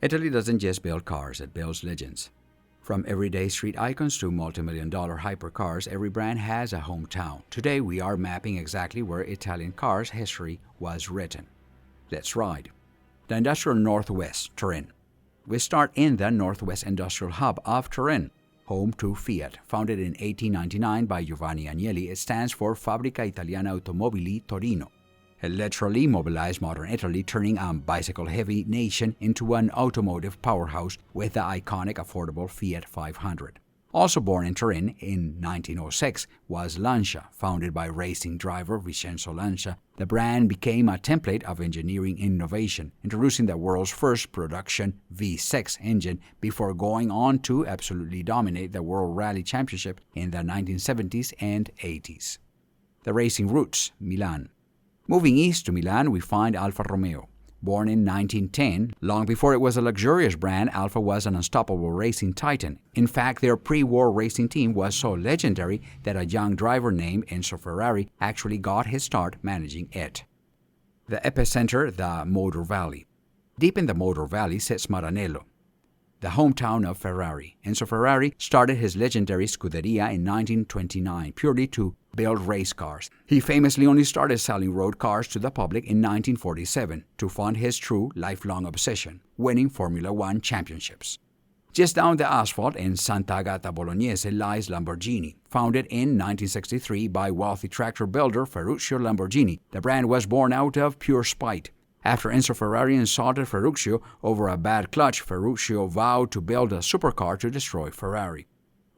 Italy doesn't just build cars, it builds legends. From everyday street icons to multi-million-dollar hypercars, every brand has a hometown. Today, we are mapping exactly where Italian cars' history was written. Let's ride. The Industrial Northwest, Turin. We start in the Northwest Industrial Hub of Turin, home to Fiat. Founded in 1899 by Giovanni Agnelli, it stands for Fabbrica Italiana Automobili Torino. It literally mobilized modern Italy, turning a bicycle-heavy nation into an automotive powerhouse with the iconic affordable Fiat 500. Also born in Turin in 1906 was Lancia, founded by racing driver Vincenzo Lancia. The brand became a template of engineering innovation, introducing the world's first production V6 engine before going on to absolutely dominate the World Rally Championship in the 1970s and 80s. The racing roots, Milan. Moving east to Milan, we find Alfa Romeo. Born in 1910, long before it was a luxurious brand, Alfa was an unstoppable racing titan. In fact, their pre-war racing team was so legendary that a young driver named Enzo Ferrari actually got his start managing it. The epicenter, the Motor Valley. Deep in the Motor Valley sits Maranello, the hometown of Ferrari. Enzo Ferrari started his legendary Scuderia in 1929 purely to build race cars. He famously only started selling road cars to the public in 1947 to fund his true lifelong obsession, winning Formula One championships. Just down the asphalt in Santa Agata Bolognese lies Lamborghini. Founded in 1963 by wealthy tractor builder Ferruccio Lamborghini, the brand was born out of pure spite. After Enzo Ferrari insulted Ferruccio over a bad clutch, Ferruccio vowed to build a supercar to destroy Ferrari.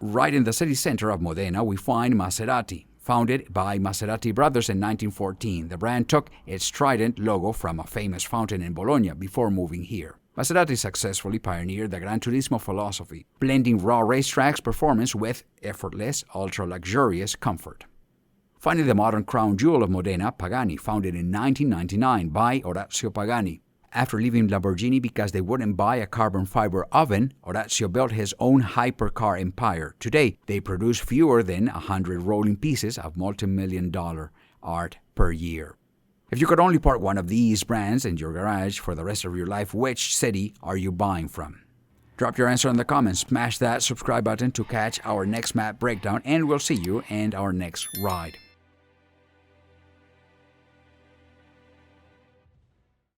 Right in the city center of Modena, we find Maserati. Founded by Maserati brothers in 1914, the brand took its trident logo from a famous fountain in Bologna before moving here. Maserati successfully pioneered the Gran Turismo philosophy, blending raw racetrack's performance with effortless, ultra-luxurious comfort. Finally, the modern crown jewel of Modena, Pagani, founded in 1999 by Orazio Pagani. After leaving Lamborghini because they wouldn't buy a carbon fiber oven, Orazio built his own hypercar empire. Today, they produce fewer than 100 rolling pieces of multi-million-dollar art per year. If you could only park one of these brands in your garage for the rest of your life, which city are you buying from? Drop your answer in the comments, smash that subscribe button to catch our next map breakdown, and we'll see you in our next ride.